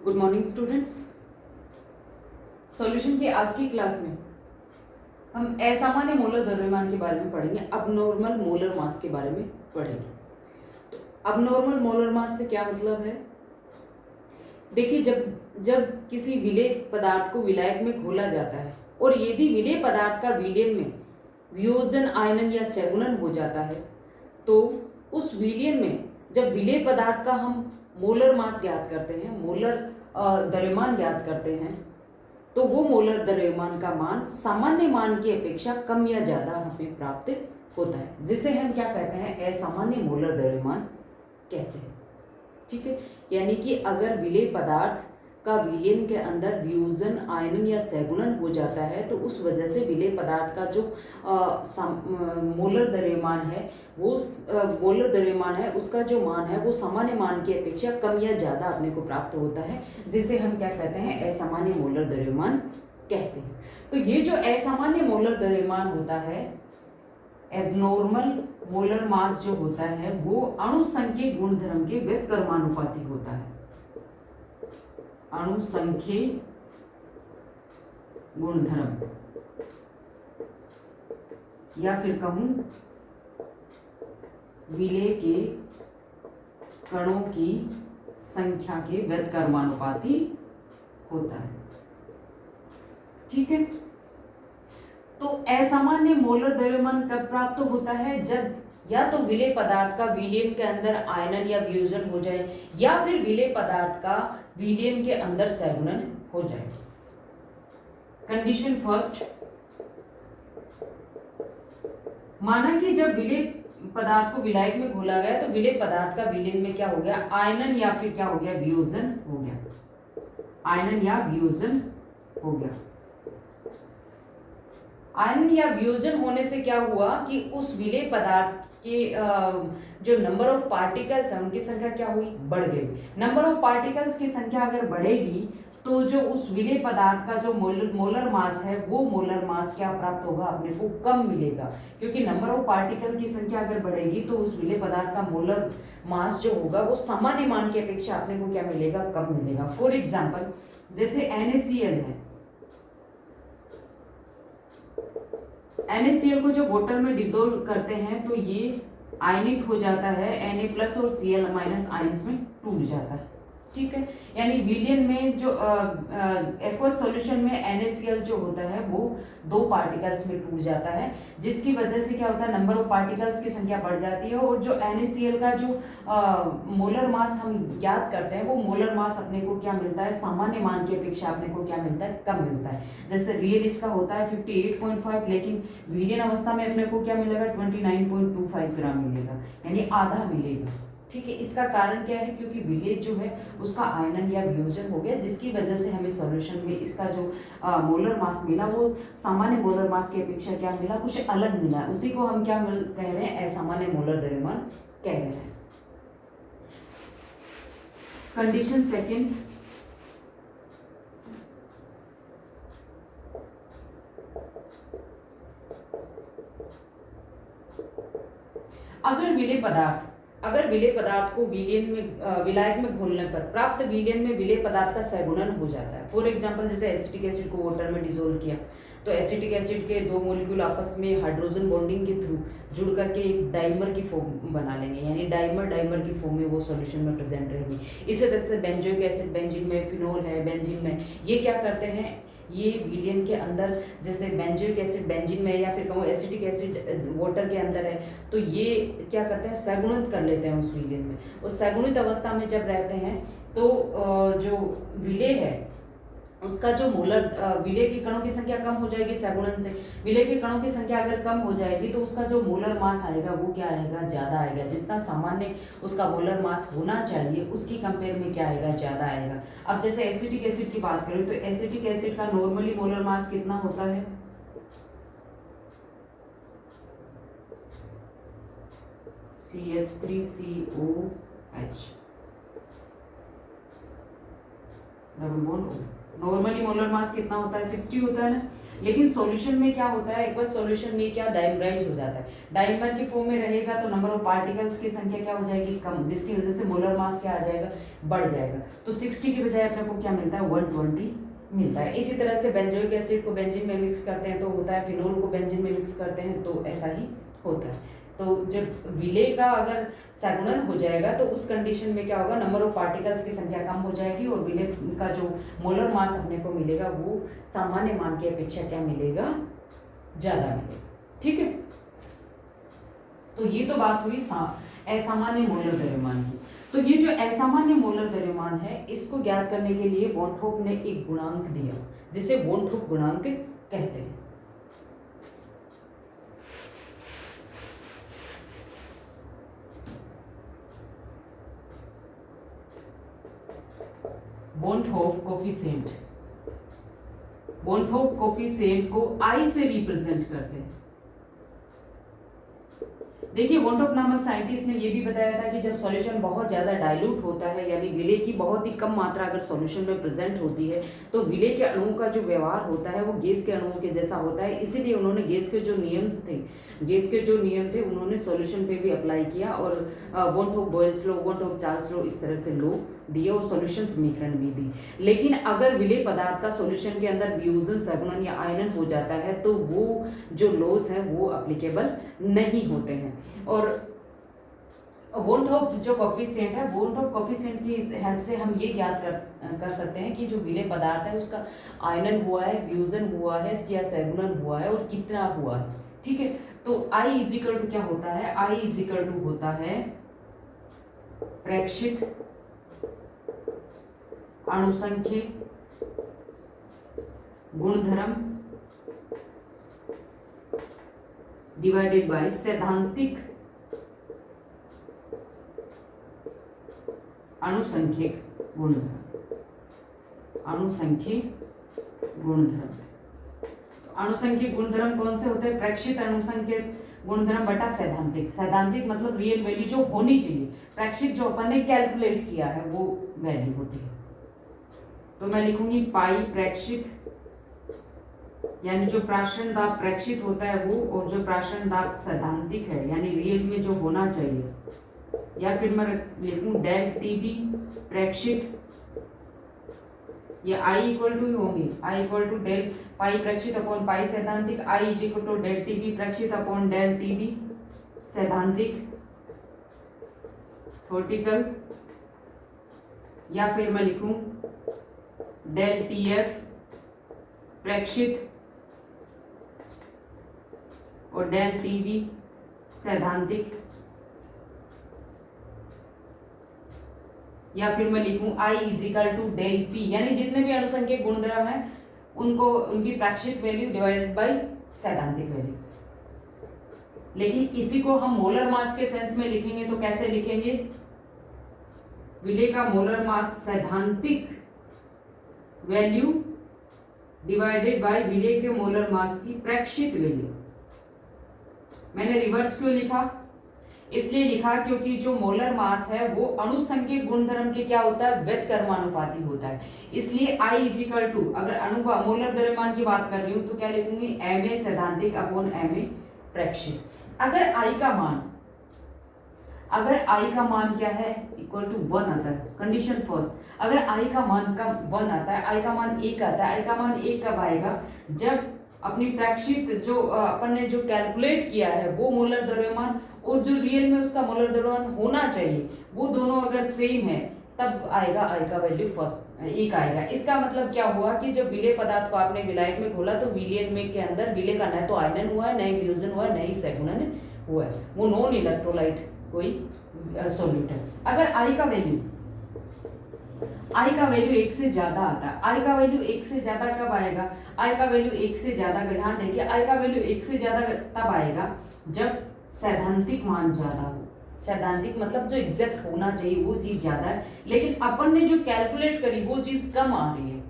Good morning students. Solution की आज की क्लास में हम असामान्य मोलर द्रव्यमान के बारे में पढ़ेंगे, अबनॉर्मल मोलर मास के बारे में पढ़ेंगे। तो अबनॉर्मल मोलर मास से क्या मतलब है? देखिए, जब जब किसी विलेय पदार्थ को विलायक में घोला जाता है और यदि विलेय पदार्थ का विलयन में वियोजन, आयनन या संगुणन हो जाता है, तो उस विलयन में जब विलेय पदार्थ का हम मोलर मास ज्ञात करते हैं, मोलर द्रव्यमान ज्ञात करते हैं, तो वो मोलर द्रव्यमान का मान सामान्य मान की अपेक्षा कम या ज्यादा हमें प्राप्त होता है, जिसे हम क्या कहते हैं? असामान्य मोलर द्रव्यमान कहते हैं। ठीक है, यानी कि अगर विलेय पदार्थ का विलयन के अंदर वियोजन, आयनन या संगुणन हो जाता है, तो उस वजह से विलेय पदार्थ का जो मोलर द्रव्यमान है, वो मोलर द्रव्यमान है, उसका जो मान है वो सामान्य मान की अपेक्षा कम या ज्यादा अपने को प्राप्त होता है, जिसे हम क्या कहते हैं? असामान्य मोलर द्रव्यमान कहते हैं। तो ये जो असामान्य मोलर द्रव्यमान होता है, एबनॉर्मल मोलर मास जो होता है, वो अणुसंख्यक गुणधर्म के व्युत्क्रमानुपाती होता है। अणुसंख्यक गुणधर्म, या फिर कहूं विलेय के कणों की संख्या के व्युत्क्रमानुपाती होता है। ठीक है, तो असामान्य मोलर द्रव्यमान कब प्राप्त होता है? जब या तो विलेय पदार्थ का विलयन के अंदर आयनन या वियोजन हो जाए, या फिर विलेय पदार्थ का विलयन के अंदर संगुणन हो जाए। कंडीशन फर्स्ट, माना कि जब विलेय पदार्थ को विलायक में घोला गया, तो विलेय पदार्थ का विलयन में क्या हो गया? आयनन या फिर क्या हो गया? वियोजन हो गया। आयनन या वियोजन हो गया। आयन या वियोजन होने से क्या हुआ कि उस विलेय पदार्थ के जो नंबर ऑफ पार्टिकल्स है, उनकी संख्या क्या हुई? बढ़ गई। नंबर ऑफ पार्टिकल्स की संख्या अगर बढ़ेगी, तो जो उस विलेय पदार्थ का जो मोलर मास है, वो मोलर मास क्या प्राप्त होगा? अपने को कम मिलेगा, क्योंकि नंबर ऑफ पार्टिकल की संख्या अगर बढ़ेगी तो उस विलेय पदार्थ का मोलर मास जो होगा वो सामान्य मान की अपेक्षा अपने को क्या मिलेगा? कम मिलेगा। फॉर एग्जाम्पल, जैसे NaCl है, NaCl को जब वाटर में डिसोल्व करते हैं तो ये आयनित हो जाता है, Na प्लस और Cl माइनस आयंस में टूट जाता है। ठीक है, यानी विलयन में जो एक्वस सॉल्यूशन में NaCl जो होता है वो दो पार्टिकल्स में टूट जाता है, जिसकी वजह से क्या होता है? नंबर ऑफ पार्टिकल्स की संख्या बढ़ जाती है, और जो NaCl का जो मोलर मास हम ज्ञात करते हैं, वो मोलर मास अपने को क्या मिलता है? सामान्य मान की अपेक्षा अपने को क्या मिलता है? कम मिलता है। जैसे रियल इसका होता है 58.5, लेकिन विलयन अवस्था में अपने को क्या मिलेगा? 29.25 ग्राम मिलेगा, यानी आधा मिलेगा। ठीक है, इसका कारण क्या है? क्योंकि विलेय जो है उसका आयनन या वियोजन हो गया, जिसकी वजह से हमें सॉल्यूशन में इसका जो मोलर मास मिला वो सामान्य मोलर मास की अपेक्षा क्या मिला? कुछ अलग मिला। उसी को हम क्या कह रहे हैं? असामान्य मोलर द्रव्यमान कह रहे हैं। कंडीशन सेकेंड, अगर विलेय पदार्थ को विलयन में विलायक में घोलने पर प्राप्त विलयन में विलेय पदार्थ का संगुणन हो जाता है। फॉर एग्जांपल, जैसे एसिटिक एसिड को वाटर में डिसोल्व किया, तो एसिटिक एसिड के दो मॉलिक्यूल आपस में हाइड्रोजन बॉन्डिंग के थ्रू जुड़ करके एक डाइमर की फॉर्म बना लेंगे, यानी डाइमर की फॉर्म में वो सॉल्यूशन में प्रेजेंट रहेगी। इसी तरह से बेंजोइक एसिड, बेंजीन में, फिनोल है बेंजीन में, ये क्या करते हैं? ये विलयन के अंदर, जैसे बेंजोइक एसिड बेंजीन में, या फिर कहूँ एसिटिक एसिड वाटर के अंदर है, तो ये क्या करते हैं? सगुणित कर लेते हैं उस विलयन में। उस सगुणित अवस्था में जब रहते हैं, तो जो विलेय है उसका जो मोलर विलेय के कणों की संख्या कम हो जाएगी सगुणन से। विलेय के कणों की संख्या अगर कम हो जाएगी, तो उसका जो मोलर मास आएगा वो क्या आएगा? ज्यादा आएगा। जितना सामान्य उसका मोलर मास होना चाहिए उसकी कंपेयर में क्या आएगा? ज्यादा आएगा। अब जैसे एसिटिक एसिड की बात करें, तो एसिटिक एसिड का नॉर्मली मोलर मास कितना होता है? CH3COH double bond O। Normally molar mass कितना होता है, 60 होता है ना, लेकिन सॉल्यूशन में क्या होता है, एक बार सॉल्यूशन में क्या डाइमराइज हो जाता है, डाइमर की फॉर्म में रहेगा तो नंबर ऑफ पार्टिकल्स की संख्या क्या हो जाएगी, कम, जिसकी वजह से मोलर मास क्या आ जाएगा, बढ़ जाएगा। तो 60 की बजाय अपने को क्या मिलता है, 120 मिलता है। इसी तरह से बेंजोइक एसिड को बेंजीन में मिक्स करते हैं तो होता है, फिनोल को बेंजीन में मिक्स करते हैं तो ऐसा ही होता है। तो जब विलेय का अगर सगुणन हो जाएगा तो उस कंडीशन में क्या होगा, नंबर ऑफ पार्टिकल्स की संख्या कम हो जाएगी और विलेय का जो मोलर मास अपने को मिलेगा वो सामान्य मान की अपेक्षा क्या मिलेगा, ज्यादा मिलेगा। ठीक है, तो ये तो बात हुई असामान्य मोलर द्रव्यमान की। तो ये जो असामान्य मोलर द्रव्यमान है इसको ज्ञात करने के लिए वॉन थोप ने एक गुणांक दिया जिसे वॉन थोप गुणांक कहते हैं। वॉन थोप कोफिशिएंट, वॉन थोप कोफिशिएंट को I से रिप्रेजेंट करते हैं। देखिए वॉन थोप नामक साइंटिस्ट ने यह भी बताया था कि जब सॉल्यूशन बहुत ज़्यादा डाइल्यूट होता है, यानी विलेय की बहुत ही कम मात्रा अगर सॉल्यूशन में प्रेजेंट होती है तो विलेय के अणुओं का जो व्यवहार होता है वो गैस के अणुओं के जैसा होता है। इसीलिए उन्होंने गैस के जो नियम थे उन्होंने सॉल्यूशन पे भी अप्लाई किया और वॉन थोप बॉयल्स लॉ, वॉन थोप चार्ल्स लॉ, इस तरह से लॉ दिए और सॉल्यूशन समीकरण भी दी। लेकिन अगर विलेय पदार्थ का सॉल्यूशन के अंदर वियोजन, सगुणन या आयनन हो जाता है तो वो जो लॉज हैं वो अप्लीकेबल नहीं होते हैं। और वॉन थोप जो कोफिशिएंट है, वॉन थोप कोफिशिएंट की हेल्प से हम ये ज्ञात कर सकते हैं कि जो विलेय पदार्थ है उसका आयनन हुआ है, वियोजन हुआ है या सगुणन हुआ है और कितना हुआ है। ठीक है, तो I इजिकल टू क्या होता है, I इजिकल टू होता है प्रेक्षित अणुसंख्य गुणधर्म डिवाइडेड बाय सैद्धांतिक अणुसंख्यिक गुणधर्म, अणुसंख्यिक गुणधर्म। अणुसंख्यिक गुणधर्म कौन से होते हैं, प्रेक्षित अणुसंख्यिक गुणधर्म बटा सैद्धांतिक। सैद्धांतिक मतलब रियल वैल्यू जो होनी चाहिए, प्रेक्षित जो अपन ने कैलकुलेट किया है वो वैल्यू होती है। तो मैं लिखूंगी पाई प्रेक्षित, यानी जो प्राशन दाब प्रेक्षित होता है वो, और जो प्राशन दाब सैद्धांतिक है यानी रियल में जो होना चाहिए, या फिर मैं लिखूं डेल टीबी प्रेक्षित, ये I इक्वल टू ही होंगे, I equal to del pi प्रेक्षित अपॉन पाई सैद्धांतिक, I is equal to del TB प्रेक्षित अपॉन डेल टीबी सैद्धांतिक थ्योरेटिकल, या फिर मैं लिखूं डेल TF प्रेक्षित और डेल टीबी सैद्धांतिक, या फिर मैं लिखूं I equal to del P, यानी जितने भी अणुसंख्यिक गुणधर्म है उनको उनकी प्रेक्षित वैल्यू डिवाइडेड बाय सैद्धांतिक वैल्यू। लेकिन इसी को हम मोलर मास के सेंस में लिखेंगे तो कैसे लिखेंगे, विलेय का मोलर मास सैद्धांतिक वैल्यू डिवाइडेड बाय विलेय के मोलर मास की प्रेक्षित वैल्यू। मैंने रिवर्स क्यों लिखा, इसलिए लिखा क्योंकि जो मोलर मास है वो अणुसंख्यिक गुणधर्म के क्या होता है, व्युत्क्रमानुपाती होता है। इसलिए I इजिकल टू, अगर अणु का मोलर द्रव्यमान की बात कर रही हूं तो क्या लिखूंगी, Ma सैद्धांतिक अपॉन Ma प्रेक्षित। अगर I का मान क्या है, इक्वल टू 1 आता है, कंडीशन फर्स्ट, अगर I का मान कब 1 आता है, I का मान 1 आता है, I का मान 1 कब आएगा, जब अपनी प्रेक्षित जो अपन ने जो कैलकुलेट किया है वो मोलर द्रव्यमान और जो रियल में उसका मोलर द्रव्यमान होना चाहिए वो दोनों अगर सेम है तब आएगा I का वैल्यू फर्स्ट 1 आएगा। इसका मतलब क्या हुआ कि जब विलेय पदार्थ को आपने विलायक में खोला तो विलयन में के अंदर विलेय का न तो आयनन हुआ है, न ही वियोजन हुआ है, न ही सगुणन हुआ है, वो नॉन इलेक्ट्रोलाइट कोई सॉल्यूट है। अगर I का वैल्यू 1 से ज्यादा आता है, I का वैल्यू 1 से ज्यादा कब आएगा, I का वैल्यू 1 से ज्यादा, ध्यान देखिए I का वैल्यू 1 से ज्यादा तब आएगा जब सैद्धांतिक मान ज्यादा हो। सैद्धांतिक मतलब जो एग्जैक्ट होना चाहिए वो चीज ज्यादा है, लेकिन अपन ने जो कैलकुलेट करी वो चीज कम आ रही है।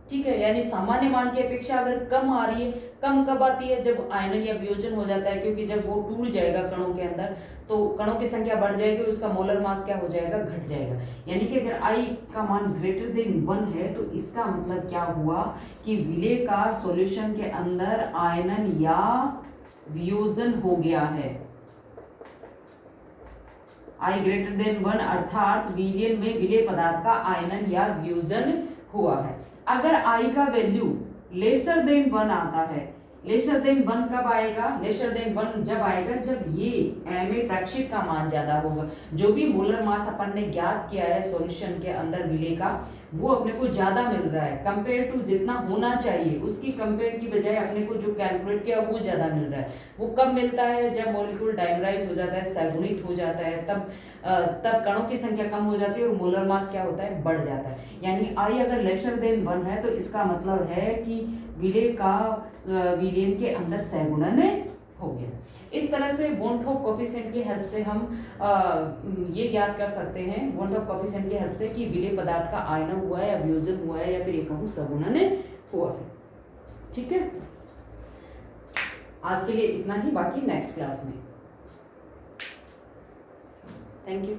ठीक है, यानी सामान्य मान की अपेक्षा अगर कम आ रही है कम कब आती है? जब आयनन या वियोजन हो जाता है, क्योंकि जब वो टूट जाएगा कणों के अंदर तो कणों की संख्या बढ़ जाएगी और उसका मोलर मास क्या हो जाएगा? घट जाएगा। यानी कि अगर I का मान ग्रेटर देन 1 है तो इसका मतलब क्या हुआ कि विलेय का सॉल्यूशन के अंदर आयनन या वियोजन हो गया है। I ग्रेटर देन 1 अर्थात विलयन में विलेय पदार्थ का आयनन या वियोजन हुआ है। अगर I का वैल्यू लेसर देन 1 आता है, लेसर देन 1 कब आएगा? लेसर देन 1 जब आएगा जब ये Ma प्रक्षेप का मान ज्यादा होगा। जो भी मोलर मास अपन ने ज्ञात किया है सॉल्यूशन के अंदर विलेय का, वो अपने को ज्यादा मिल रहा है कंपेयर टू जितना होना चाहिए, उसकी कंपेयर की बजाय अपने को जो कैलकुलेट किया वो ज्यादा मिल रहा है। वो कब मिलता है? जब मॉलिक्यूल डाइमराइज हो जाता है, सगुणित हो जाता है, तब कणों की संख्या कम हो जाती है और मोलर मास क्या होता है? बढ़ जाता है। यानी I अगर लेसर देन 1 है तो इसका मतलब है कि विलेय का विलयन के अंदर सहगुणन हो गया। इस तरह से वॉन हॉफ कोफिशिएंट की हेल्प से हम ये ज्ञात कर सकते हैं, वॉन हॉफ कोफिशिएंट की हेल्प से, कि विलेय पदार्थ का आयनन हुआ है या वियोजन हुआ है या फिर एक सगुणन हुआ है। ठीक है, आज के लिए इतना ही, बाकी नेक्स्ट क्लास में। Thank you.